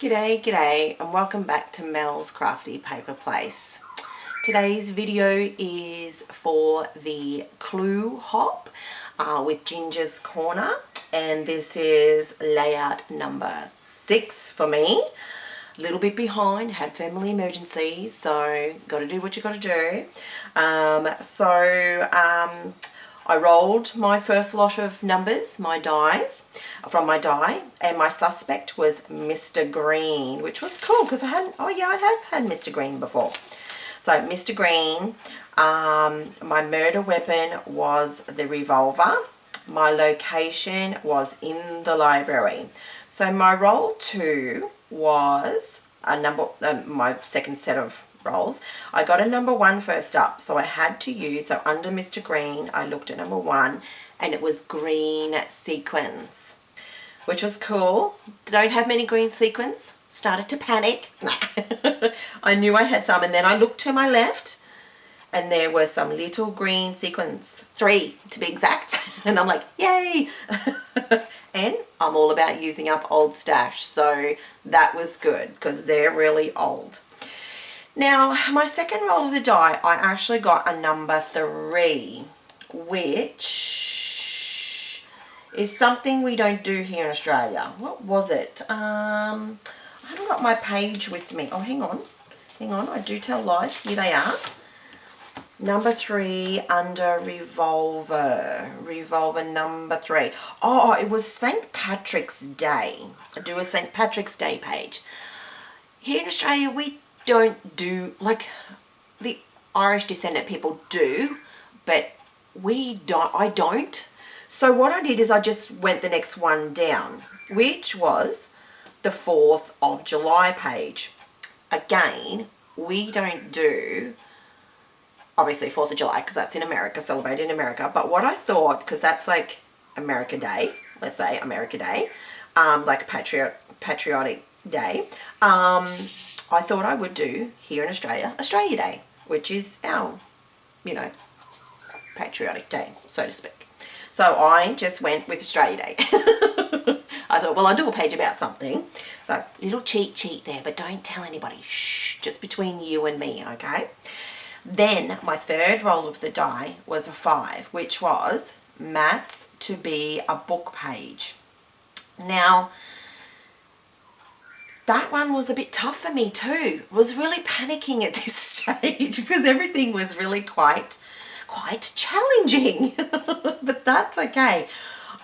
G'day, g'day, and welcome back to Mel's Crafty Paper Place. Today's video is for the Clue Hop with Ginger's Corner, and this is layout number 6 for me. A little bit behind, had family emergencies, so got to do what you got to do. I rolled my first lot of numbers, my dies, from my die, and my suspect was Mr. Green, which was cool because I have had Mr. Green before. So Mr. Green, my murder weapon was the revolver. My location was in the library. So my roll 2 was a number, my second set of rolls. I got a number 1 first up, so I had to use, so under Mr. Green, I looked at number 1, and it was green sequins, which was cool. Don't have many green sequins. Started to panic. I knew I had some, and then I looked to my left, and there were some little green sequins, 3 to be exact, and I'm like, yay! And I'm all about using up old stash, so that was good, because they're really old. Now, my second roll of the die, I actually got a number 3, which is something we don't do here in Australia. What was it? I haven't got my page with me. Oh, hang on, I do tell lies. Here they are. Number 3 under revolver number 3. Oh, it was St. Patrick's Day. I do a St. Patrick's Day page. Here in Australia, we don't do, like the Irish descendant people do, but I don't. So what I did is I just went the next one down, which was the 4th of July page. Again, we don't do, obviously, 4th of July, because that's in America, celebrated in America. But what I thought, because that's like America Day, let's say America Day, like a patriotic day, I thought I would do here in Australia, Australia Day, which is our, patriotic day, so to speak. So I just went with Australia Day. I thought, well, I'll do a page about something. So, little cheat sheet there, but don't tell anybody. Shh, just between you and me, okay? Then my third roll of the die was a 5, which was maths to be a book page. Now, that one was a bit tough for me too. I was really panicking at this stage because everything was really quite challenging. But that's okay.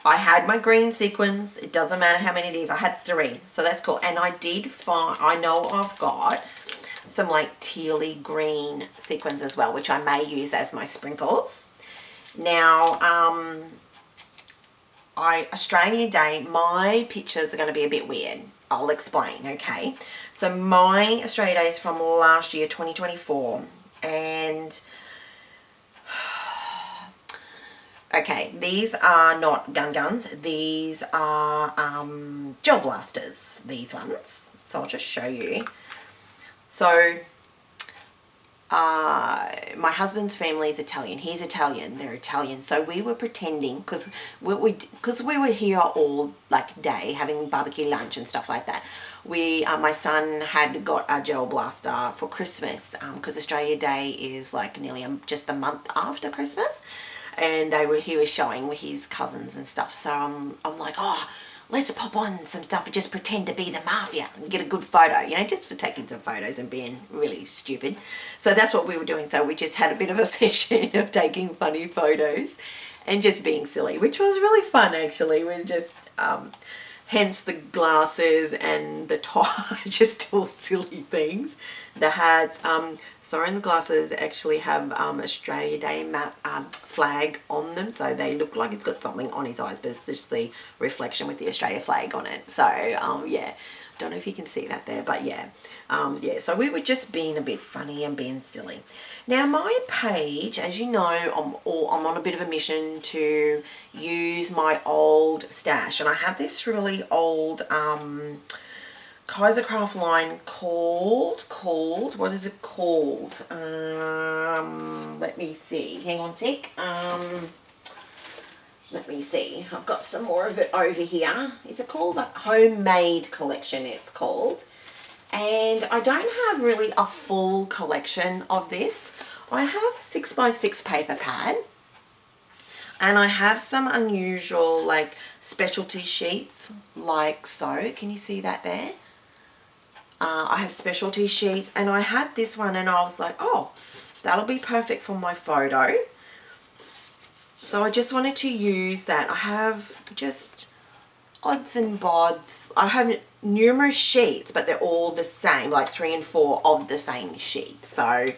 I had my green sequins. It doesn't matter how many it is. I had 3, so that's cool. And I did find, I know I've got some like tealy green sequins as well, which I may use as my sprinkles. Now, Australia Day, my pictures are going to be a bit weird. I'll explain, okay? So my Australia Day is from last year, 2024, and okay, these are not guns. These are gel blasters, these ones. So I'll just show you. So my husband's family is Italian. He's Italian. They're Italian. So we were pretending, because we were here all like day having barbecue lunch and stuff like that. My son had got a gel blaster for Christmas, because Australia Day is like nearly just a month after Christmas, and he was showing with his cousins and stuff. So I'm like, oh, let's pop on some stuff and just pretend to be the mafia and get a good photo, just for taking some photos and being really stupid. So that's what we were doing. So we just had a bit of a session of taking funny photos and just being silly, which was really fun actually. We're just, hence the glasses and the tie, just all silly things. The hats, the glasses actually have Australia Day flag on them, so they look like it's got something on his eyes, but it's just the reflection with the Australia flag on it. So yeah, don't know if you can see that there, but yeah, so we were just being a bit funny and being silly. Now my page, as you know, I'm on a bit of a mission to use my old stash, and I have this really old Kaisercraft line called, what is it called? Let me see, hang on a tick. let me see, I've got some more of it over here. Is it called a Homemade Collection, it's called. And I don't have really a full collection of this. I have a 6x6 paper pad. And I have some unusual, like, specialty sheets, like so. Can you see that there? I have specialty sheets, and I had this one, and I was like, oh, that'll be perfect for my photo. So I just wanted to use that. I have just odds and bods. I have numerous sheets, but they're all the same, like 3 and 4 of the same sheet. So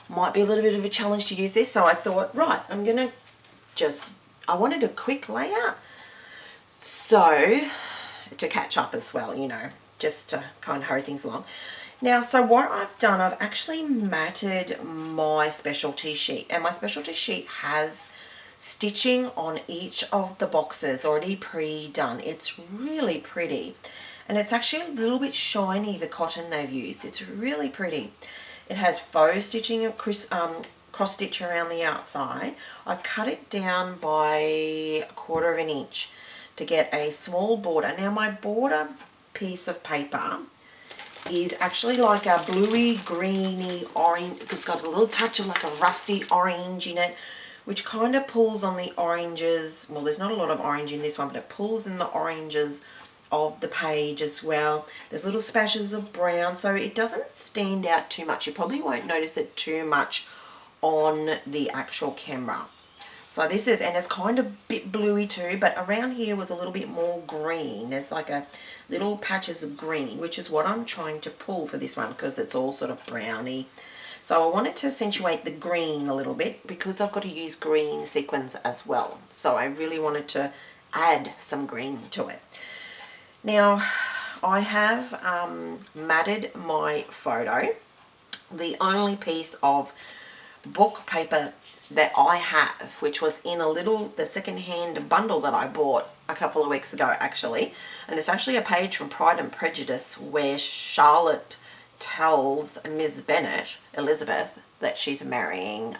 might be a little bit of a challenge to use this. So I thought, right, I'm going to I wanted a quick layout. So, to catch up as well, you know, just to kind of hurry things along. Now, so what I've done, I've actually matted my specialty sheet. And my specialty sheet has stitching on each of the boxes already pre-done. It's really pretty. And it's actually a little bit shiny, the cotton they've used. It's really pretty. It has faux stitching, cross stitch around the outside. I cut it down by 1/4 of an inch to get a small border. Now my border piece of paper is actually like a bluey, greeny, orange. It's got a little touch of like a rusty orange in it, which kind of pulls on the oranges. Well, there's not a lot of orange in this one, but it pulls in the oranges of the page as well. There's little splashes of brown, so it doesn't stand out too much. You probably won't notice it too much on the actual camera. So this is, and it's kind of a bit bluey too, but around here was a little bit more green. There's like a little patches of green, which is what I'm trying to pull for this one, because it's all sort of browny. So I wanted to accentuate the green a little bit, because I've got to use green sequins as well. So I really wanted to add some green to it. Now I have matted my photo. The only piece of book paper that I have, which was in the second-hand bundle that I bought a couple of weeks ago actually, and it's actually a page from Pride and Prejudice where Charlotte tells Ms. Bennet, Elizabeth, that she's marrying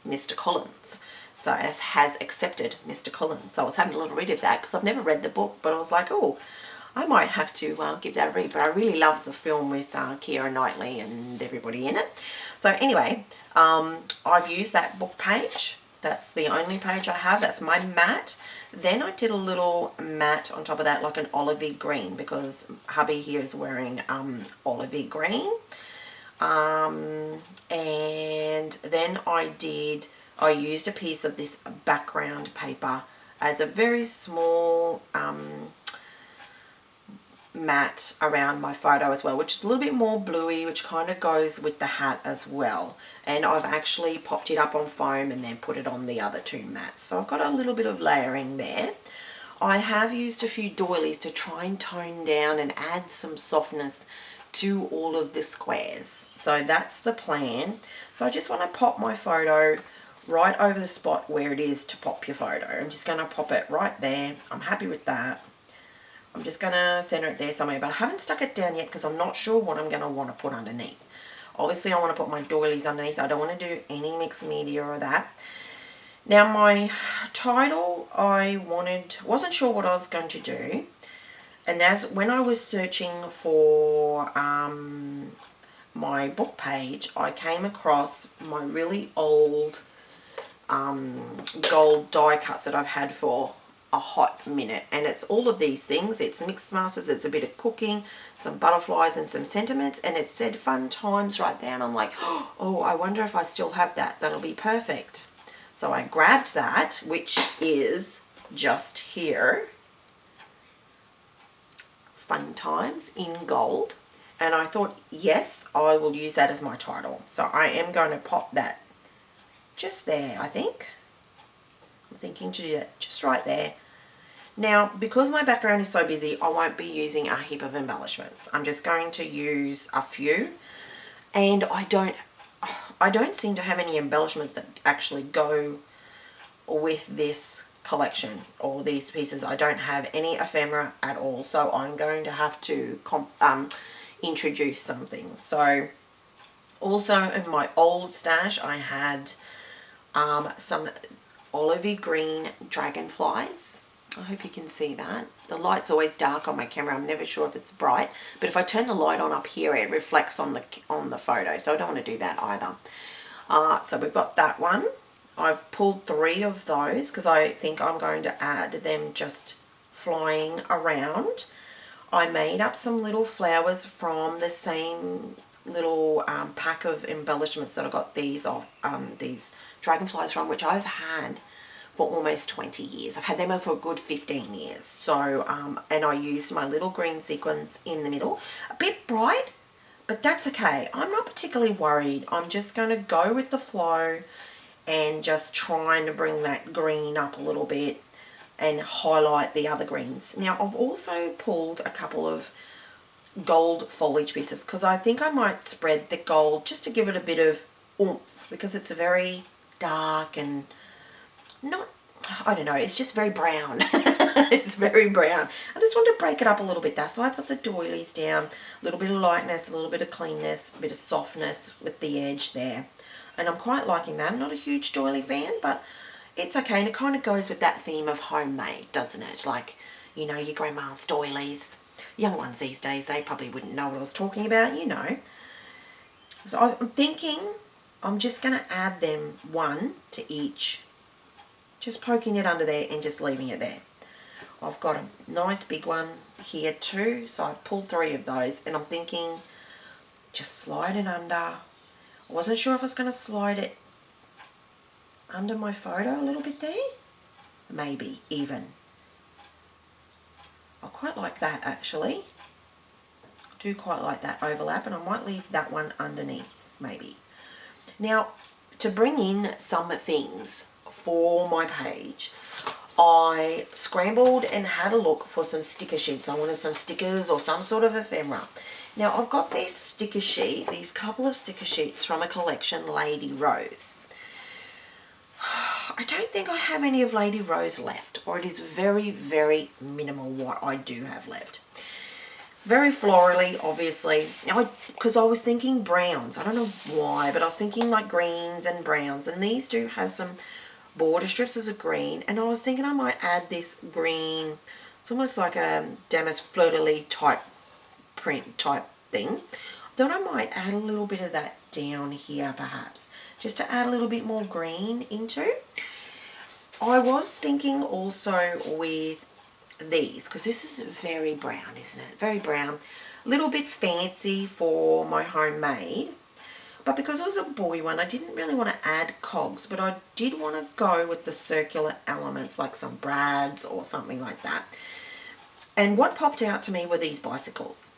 Mr. Collins. So has accepted Mr. Collins. So I was having a little read of that because I've never read the book, but I was like, oh, I might have to give that a read. But I really love the film with Keira Knightley and everybody in it. So anyway, I've used that book page. That's the only page I have. That's my mat. Then I did a little mat on top of that, like an olivey green, because hubby here is wearing olivey green. And then I used a piece of this background paper as a very small mat around my photo as well, which is a little bit more bluey, which kind of goes with the hat as well. And I've actually popped it up on foam and then put it on the other two mats. So I've got a little bit of layering there. I have used a few doilies to try and tone down and add some softness to all of the squares. So that's the plan. So I just want to pop my photo right over the spot where it is to pop your photo. I'm just going to pop it right there. I'm happy with that. I'm just going to center it there somewhere, but I haven't stuck it down yet because I'm not sure what I'm going to want to put underneath. Obviously I want to put my doilies underneath. I don't want to do any mixed media or that. Now my title, wasn't sure what I was going to do, and that's when I was searching for my book page, I came across my really old gold die cuts that I've had for a hot minute, and it's all of these things. It's mixed masters, it's a bit of cooking, some butterflies and some sentiments, and it said fun times right there, and I'm like, oh, I wonder if I still have that. That'll be perfect. So I grabbed that, which is just here, Fun Times in gold, and I thought, yes, I will use that as my title. So I am going to pop that just there, I think. I'm thinking to do that just right there. Now, because my background is so busy, I won't be using a heap of embellishments. I'm just going to use a few, and I don't seem to have any embellishments that actually go with this collection or these pieces. I don't have any ephemera at all, so I'm going to have to introduce some things. So also in my old stash I had some olivey green dragonflies. I hope you can see that. The light's always dark on my camera. I'm never sure if it's bright, but if I turn the light on up here, it reflects on the photo, so I don't want to do that either. So we've got that one. I've pulled 3 of those because I think I'm going to add them just flying around. I made up some little flowers from the same little pack of embellishments that I got these dragonflies from, which I've had for almost 20 years. I've had them for a good 15 years. So, and I used my little green sequins in the middle. A bit bright, but that's okay. I'm not particularly worried. I'm just going to go with the flow and just trying to bring that green up a little bit and highlight the other greens. Now, I've also pulled a couple of gold foliage pieces because I think I might spread the gold just to give it a bit of oomph, because it's a very dark and not, I don't know, it's just very brown. It's very brown. I just want to break it up a little bit. That's why I put the doilies down. A little bit of lightness, a little bit of cleanness, a bit of softness with the edge there. And I'm quite liking that. I'm not a huge doily fan, but it's okay. And it kind of goes with that theme of homemade, doesn't it? Like, you know, your grandma's doilies. Young ones these days, they probably wouldn't know what I was talking about, you know. So I'm thinking I'm just going to add them 1 to each. Just poking it under there and just leaving it there. I've got a nice big one here too, so I've pulled 3 of those, and I'm thinking just slide it under. I wasn't sure if I was going to slide it under my photo a little bit there. Maybe even. I quite like that actually. I do quite like that overlap, and I might leave that one underneath maybe. Now, to bring in some things for my page, I scrambled and had a look for some sticker sheets. I wanted some stickers or some sort of ephemera. Now, I've got this sticker sheet, these couple of sticker sheets from a collection, Lady Rose. I don't think I have any of Lady Rose left, or it is very, very minimal what I do have left. Very florally, obviously, because I was thinking browns. I don't know why, but I was thinking like greens and browns, and these do have some border strips as a green, and I was thinking I might add this green. It's almost like a damask fleur-de-lis type print type thing. Then I might add a little bit of that down here perhaps, just to add a little bit more green into. I was thinking also with these, because this is very brown, isn't it? Very brown. A little bit fancy for my homemade. But because it was a boy one, I didn't really want to add cogs, but I did want to go with the circular elements, like some brads or something like that. And what popped out to me were these bicycles.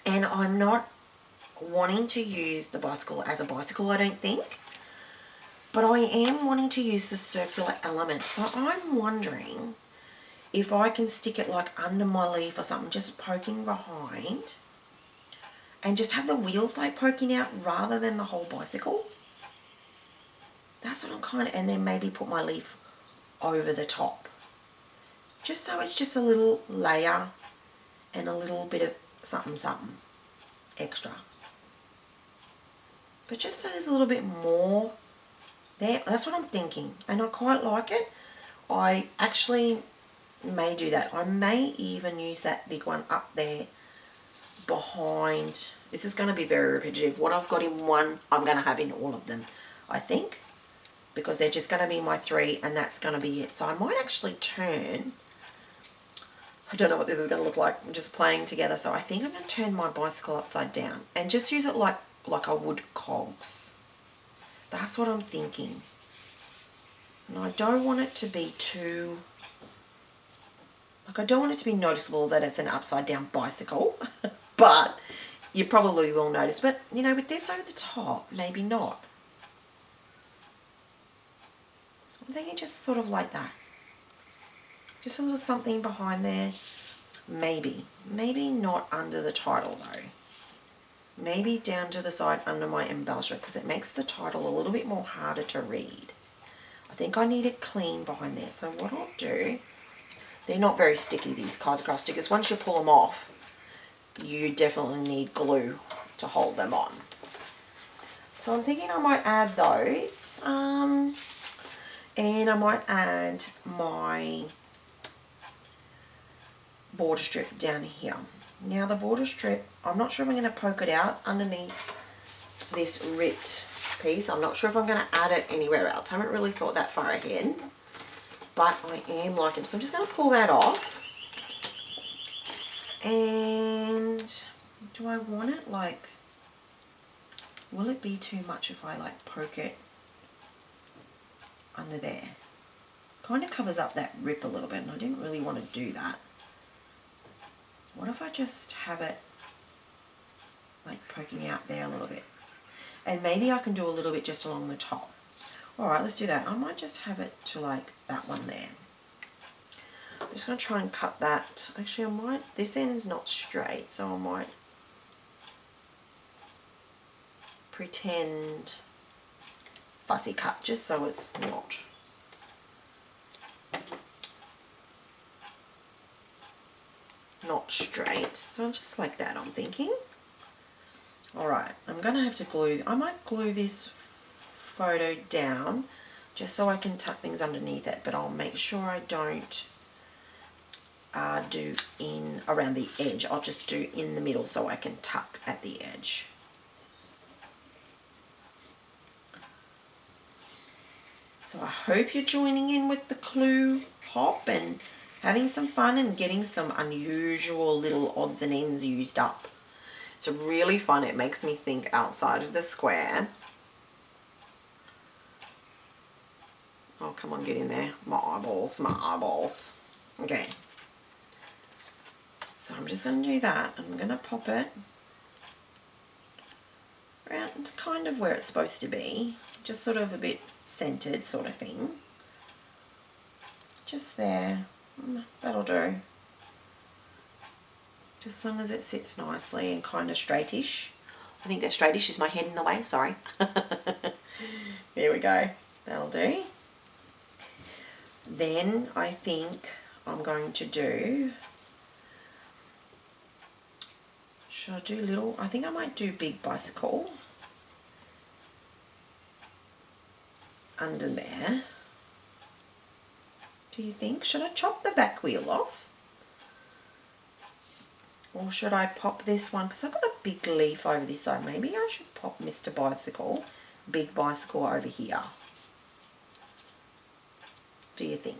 And I'm not wanting to use the bicycle as a bicycle, I don't think. But I am wanting to use the circular element. So I'm wondering if I can stick it like under my leaf or something, just poking behind, and just have the wheels like poking out rather than the whole bicycle. That's what I'm kind of, and then maybe put my leaf over the top. Just so it's just a little layer and a little bit of something extra. But just so there's a little bit more there. That's what I'm thinking, and I quite like it. I actually may do that. I may even use that big one up there behind. This is going to be very repetitive. What I've got in one, I'm going to have in all of them, I think, because they're just going to be my 3, and that's going to be it. So I might actually turn, I don't know what this is going to look like. I'm just playing together. So I think I'm going to turn my bicycle upside down and just use it like I would cogs. That's what I'm thinking. And I don't want it to be too, like, I don't want it to be noticeable that it's an upside down bicycle, but you probably will notice. But, you know, with this over the top, maybe not. I'm thinking just sort of like that. Just a little something behind there. Maybe. Maybe not under the title though. Maybe down to the side under my embellishment, because it makes the title a little bit more harder to read. I think I need it clean behind there. So what I'll do, they're not very sticky, these Kaiser Craft stickers. Once you pull them off, you definitely need glue to hold them on. So I'm thinking I might add those. And I might add my border strip down here. Now the border strip, I'm not sure if I'm going to poke it out underneath this ripped piece. I'm not sure if I'm going to add it anywhere else. I haven't really thought that far ahead, but I am liking it. So I'm just going to pull that off. And do I want it like, will it be too much if I like poke it under there? Kind of covers up that rip a little bit, and I didn't really want to do that. What if I just have it like poking out there a little bit? And maybe I can do a little bit just along the top. Alright, let's do that. I might just have it to like that one there. I'm just going to try and cut that. Actually, I might, this end's not straight, so I might pretend fussy cut just so it's not straight. So just like that, I'm thinking. Alright, I'm going to have to glue, I might glue this photo down just so I can tuck things underneath it, but I'll make sure I don't do in around the edge. I'll just do in the middle so I can tuck at the edge. So I hope you're joining in with the Clue hop and having some fun and getting some unusual little odds and ends used up. It's really fun. It makes me think outside of the square. Oh, come on, get in there. My eyeballs, my eyeballs. Okay. So I'm just going to do that. I'm going to pop it around. It's kind of where it's supposed to be. Just sort of a bit centered sort of thing. Just there. That'll do. Just as long as it sits nicely and kind of straightish. I think that straightish is my head in the way, sorry. There we go. That'll do. Then I think I'm going to do, should I do little, I think I might do big bicycle under there. Do you think? Should I chop the back wheel off? Or should I pop this one? Because I've got a big leaf over this side. Maybe I should pop Mr. Bicycle, big bicycle over here. Do you think?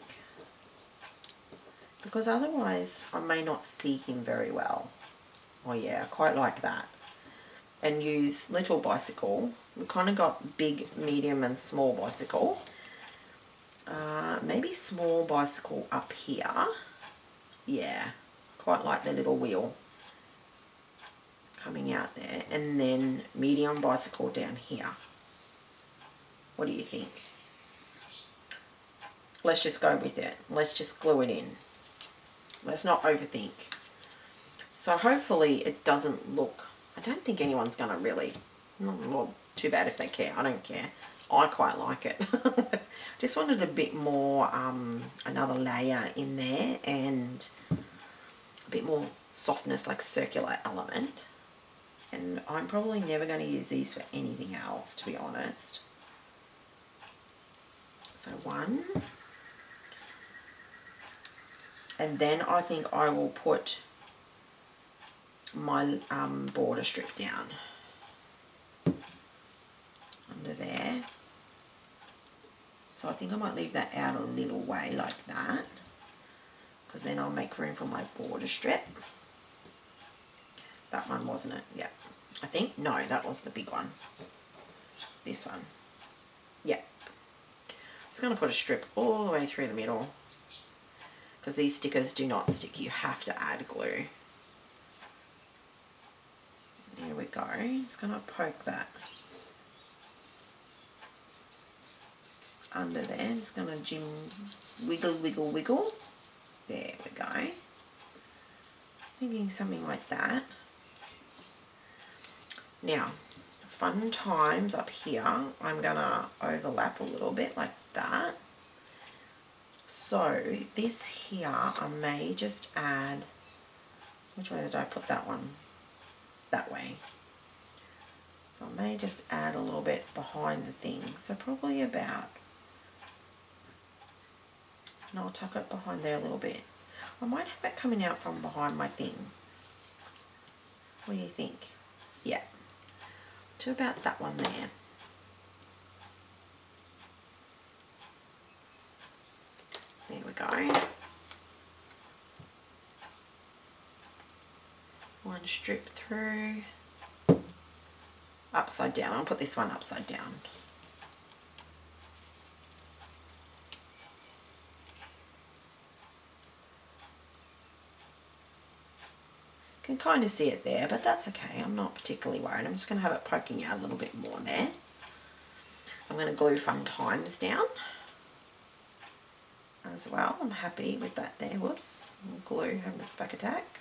Because otherwise I may not see him very well. Oh yeah, I quite like that. And use little bicycle. We've kind of got big, medium and small bicycle. Maybe small bicycle up here. Yeah, quite like the little wheel coming out there. And then medium bicycle down here. What do you think? Let's just go with it. Let's just glue it in. Let's not overthink. So hopefully it doesn't look, I don't think anyone's going to really, well, too bad if they care. I don't care. I quite like it. Just wanted a bit more, another layer in there and a bit more softness, like circular element. And I'm probably never going to use these for anything else, to be honest. So one. And then I think I will put my border strip down under there. So I think I might leave that out a little way like that, because then I'll make room for my border strip. That one, wasn't it? Yeah. I think, no, that was the big one. This one. Yeah. Just going to put a strip all the way through the middle, because these stickers do not stick. You have to add glue. There we go. Just going to poke that under there. Just going to wiggle, wiggle, wiggle. There we go. Thinking something like that. Now, fun times up here. I'm going to overlap a little bit like that. So this here, I may just add, which way did I put that one? That way. So I may just add a little bit behind the thing. So probably about And I'll tuck it behind there a little bit. I might have it coming out from behind my thing. What do you think? Yeah. To about that one there. There we go. One strip through. Upside down. I'll put this one upside down. Can kind of see it there, but that's okay. I'm not particularly worried. I'm just going to have it poking out a little bit more there. I'm going to glue Fun Times down as well. I'm happy with that there. Whoops. Glue having a spack attack.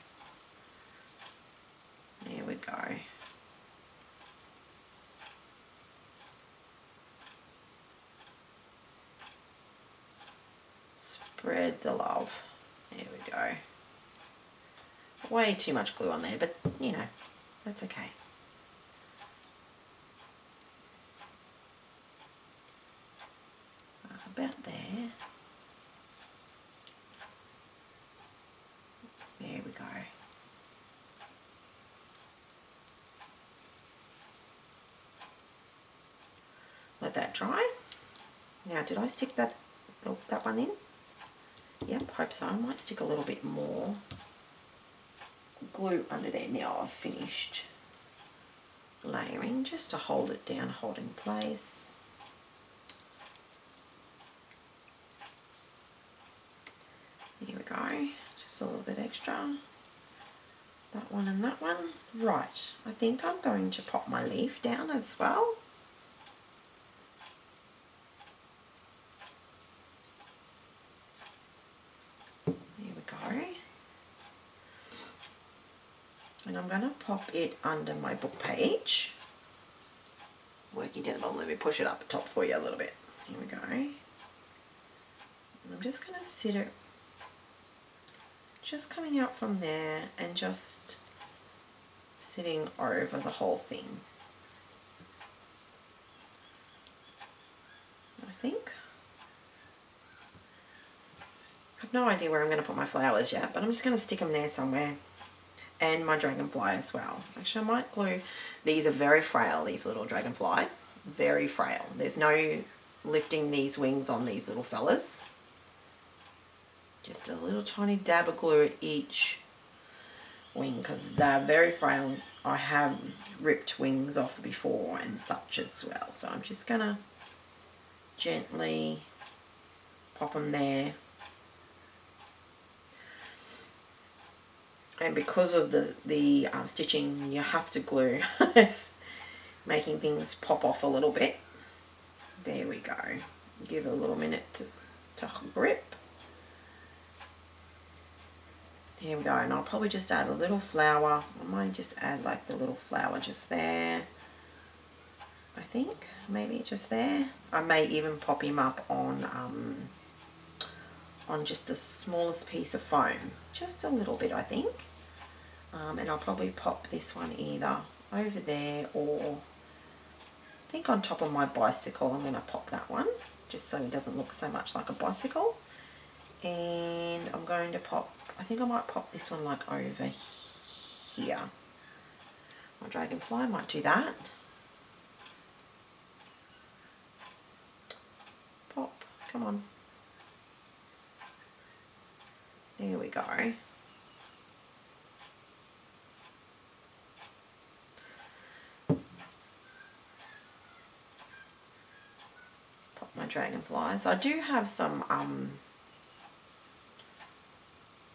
There we go. Spread the love. There we go. Way too much glue on there, but you know, that's okay. About there. There we go. Let that dry. Now, did I stick that one in? Yep, hope so. I might stick a little bit more glue under there now I've finished layering, just to hold it down, hold in place. Here we go, just a little bit extra. That one and that one. Right, I think I'm going to pop my leaf down as well. There we go. And I'm going to pop it under my book page. Working down the bottom, let me push it up the top for you a little bit. Here we go. And I'm just going to sit it just coming out from there and just sitting over the whole thing. I think. I have no idea where I'm going to put my flowers yet, but I'm just going to stick them there somewhere. And my dragonfly as well. Actually, I might glue. These are very frail, these little dragonflies. Very frail. There's no lifting these wings on these little fellas. Just a little tiny dab of glue at each wing because they're very frail. I have ripped wings off before and such as well. So I'm just going to gently pop them there. And because of the stitching, you have to glue. It's making things pop off a little bit. There we go. Give it a little minute to grip. Here we go. And I'll probably just add a little flower. I might just add like the little flower just there. I think maybe just there. I may even pop him up on just the smallest piece of foam, just a little bit I think, and I'll probably pop this one either over there or I think on top of my bicycle. I'm going to pop that one just so it doesn't look so much like a bicycle, and I'm going to pop, I think I might pop this one like over here. My dragonfly, I might do that. Pop, come on. There we go. Pop my dragonflies. I do have some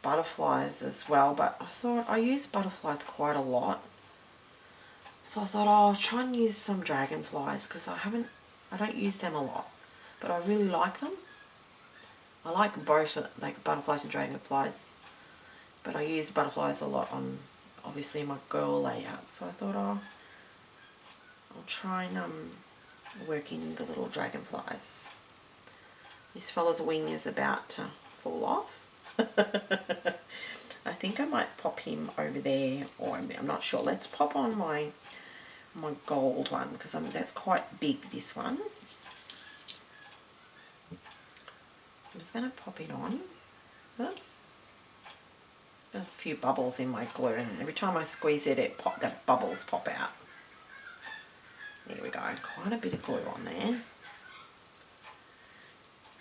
butterflies as well, but I thought I use butterflies quite a lot. So I thought, oh, I'll try and use some dragonflies because I don't use them a lot, but I really like them. I like both, like butterflies and dragonflies, but I use butterflies a lot on obviously my girl layout. So I thought, oh, I'll try and work in the little dragonflies. This fella's wing is about to fall off. I think I might pop him over there, or I'm not sure. Let's pop on my gold one because that's quite big, this one. So I'm just just going to pop it on. Oops. Got a few bubbles in my glue, and every time I squeeze it, the bubbles pop out. There we go. Quite a bit of glue on there.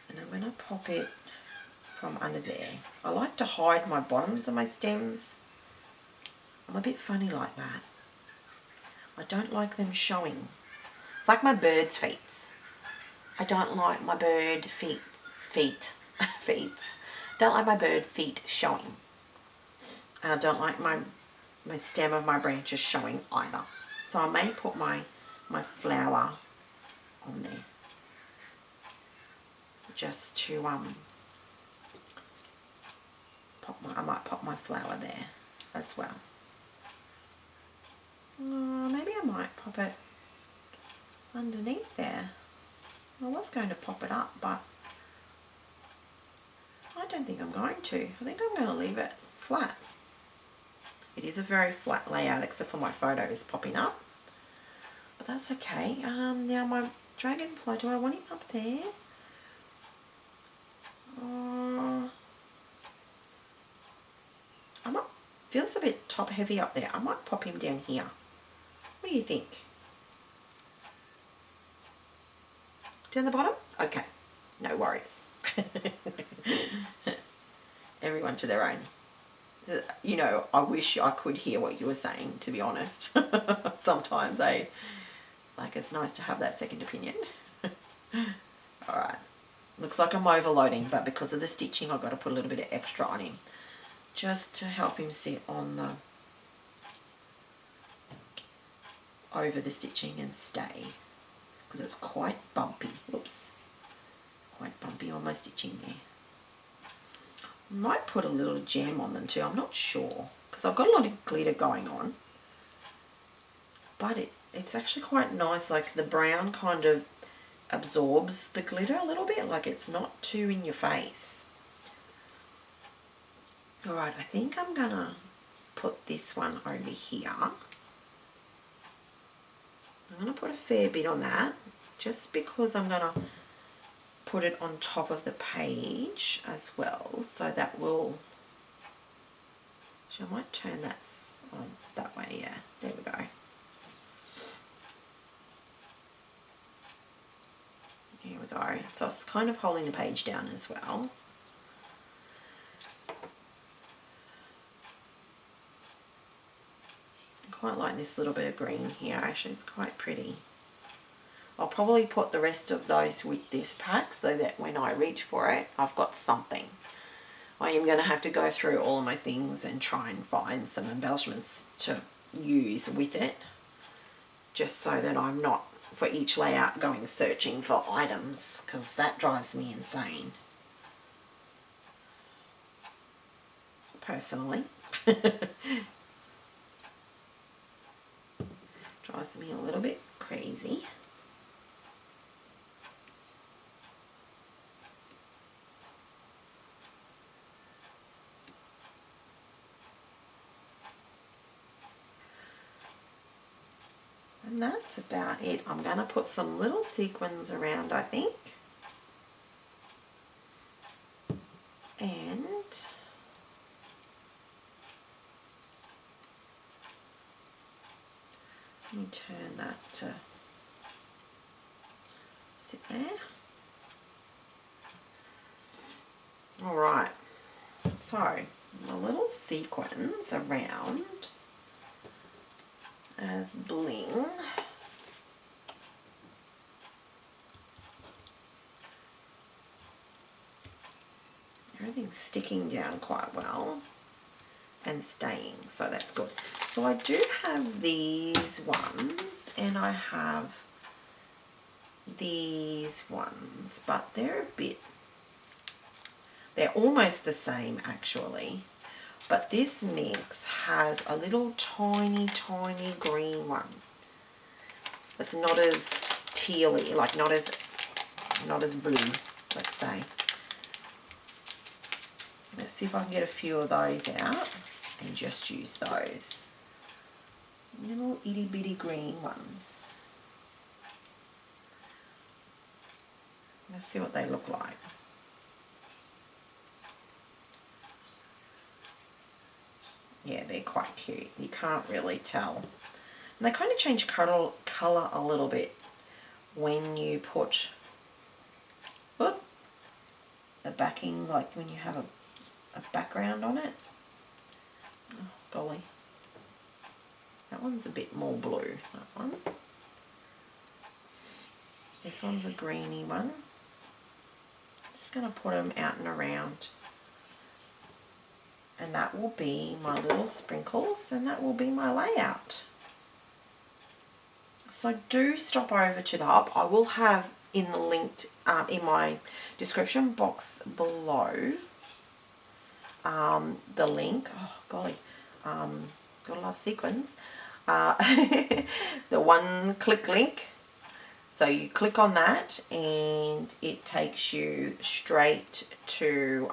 And I'm going to pop it from under there. I like to hide my bottoms of my stems. I'm a bit funny like that. I don't like them showing. It's like my bird's feet. I don't like my bird feet. Don't like my bird feet showing. And I don't like my stem of my branches showing either. So I may put my flower on there. Just to I might pop my flower there as well. Maybe I might pop it underneath there. I was going to pop it up, but I don't think I'm going to. I think I'm going to leave it flat. It is a very flat layout except for my photos popping up. But that's okay. Now my dragonfly, do I want him up there? Feels a bit top heavy up there. I might pop him down here. What do you think? Down the bottom? Okay, no worries. Everyone to their own. You know, I wish I could hear what you were saying, to be honest. Sometimes like it's nice to have that second opinion. Alright, looks like I'm overloading, but because of the stitching I've got to put a little bit of extra on him. Just to help him sit on over the stitching and stay, because it's quite bumpy. Whoops, quite bumpy on my stitching there. Might put a little gem on them too, I'm not sure, because I've got a lot of glitter going on, but it's actually quite nice. Like the brown kind of absorbs the glitter a little bit, like it's not too in your face. Alright, I think I'm gonna put this one over here. I'm gonna put a fair bit on that, just because I'm gonna put it on top of the page as well, so that will, so I might turn that on that way, yeah, there we go. Here we go, so it's kind of holding the page down as well. I quite like this little bit of green here, actually it's quite pretty. I'll probably put the rest of those with this pack so that when I reach for it, I've got something. I am going to have to go through all of my things and try and find some embellishments to use with it, just so that I'm not, for each layout, going searching for items, because that drives me insane. Personally. Drives me a little bit crazy. And that's about it. I'm going to put some little sequins around, I think. And let me turn that to sit there. Alright, so the little sequins around as bling. Everything's sticking down quite well and staying, so that's good. So I do have these ones and I have these ones, but they're almost the same actually, but this mix has a little tiny green one. It's not as tealy, like not as blue, let's say. Let's see if I can get a few of those out and just use those little itty bitty green ones. Let's see what they look like. Yeah, they're quite cute. You can't really tell. And they kind of change colour a little bit when you put the backing, like when you have a background on it. Oh, golly. That one's a bit more blue, that one. This one's a greeny one. Just going to put them out and around. And that will be my little sprinkles, and that will be my layout. So do stop over to the hub. I will have in the linked in my description box below the link. Oh golly, gotta love sequins. The one-click link. So you click on that, and it takes you straight to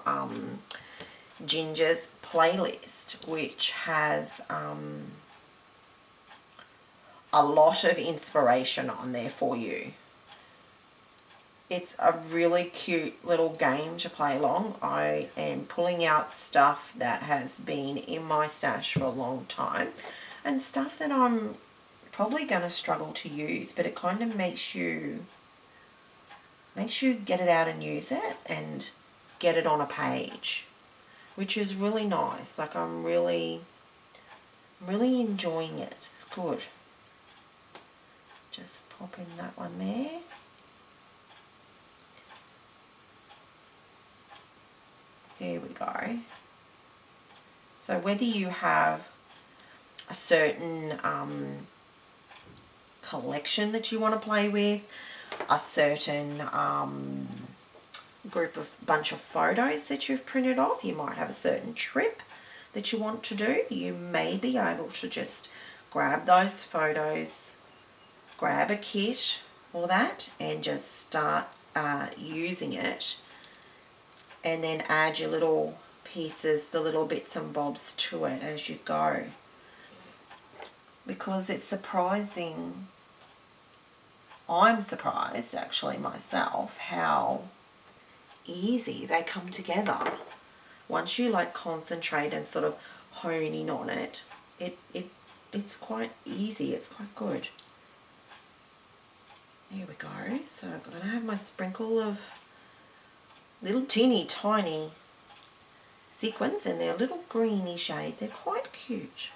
Ginger's playlist, which has a lot of inspiration on there for you. It's a really cute little game to play along. I am pulling out stuff that has been in my stash for a long time, and stuff that I'm probably going to struggle to use, but it kind of makes you get it out and use it and get it on a page, which is really nice. Like I'm really enjoying it. It's good. Just pop in that one there. There we go. So whether you have a certain collection that you want to play with, a certain bunch of photos that you've printed off, you might have a certain trip that you want to do, you may be able to just grab those photos, grab a kit or that, and just start using it, and then add your little pieces, the little bits and bobs to it as you go. Because it's surprising, I'm surprised actually myself, how easy they come together. Once you like concentrate and sort of hone in on it, it's quite easy, it's quite good. There we go. So I'm going to have my sprinkle of little teeny tiny sequins, and they're a little greeny shade. They're quite cute.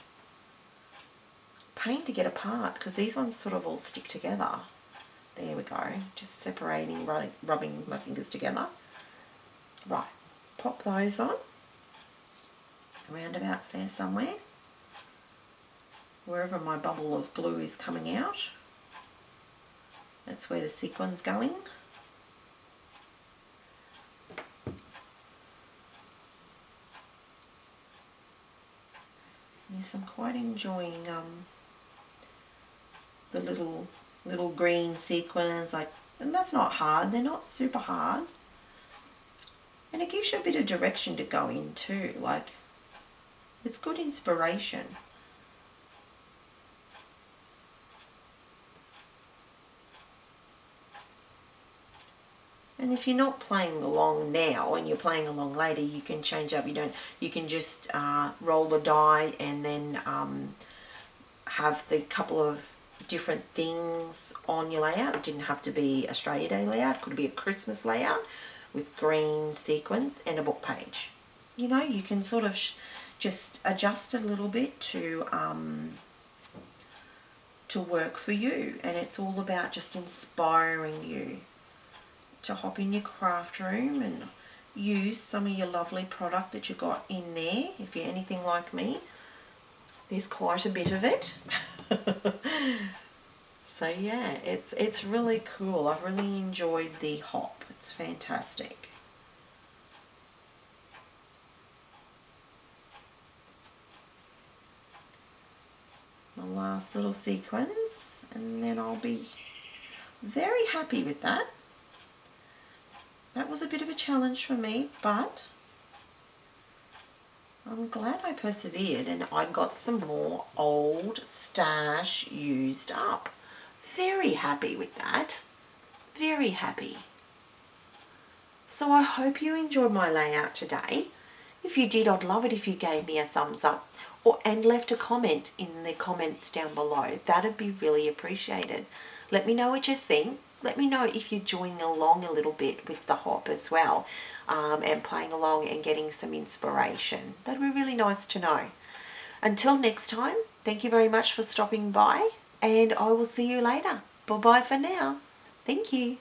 Pain to get apart because these ones sort of all stick together. There we go. Just separating, rubbing my fingers together. Right, pop those on. Roundabouts there somewhere. Wherever my bubble of glue is coming out, that's where the sequin's going. Yes, I'm quite enjoying the little green sequins, and that's not hard, they're not super hard. And it gives you a bit of direction to go in too, like it's good inspiration. And if you're not playing along now and you're playing along later, you can change up. You can just roll the die and then have the couple of different things on your layout. It didn't have to be Australia Day layout. It could be a Christmas layout with green sequins and a book page. You know, you can sort of just adjust a little bit to work for you, and it's all about just inspiring you to hop in your craft room and use some of your lovely product that you got in there. If you're anything like me, there's quite a bit of it. So yeah, it's really cool. I've really enjoyed the hop. It's fantastic. The last little sequence, and then I'll be very happy with that. That was a bit of a challenge for me, but I'm glad I persevered and I got some more old stash used up. Very happy with that. Very happy. So I hope you enjoyed my layout today. If you did, I'd love it if you gave me a thumbs up and left a comment in the comments down below. That'd be really appreciated. Let me know what you think. Let me know if you're joining along a little bit with the hop as well, and playing along and getting some inspiration. That'd be really nice to know. Until next time, thank you very much for stopping by, and I will see you later. Bye-bye for now. Thank you.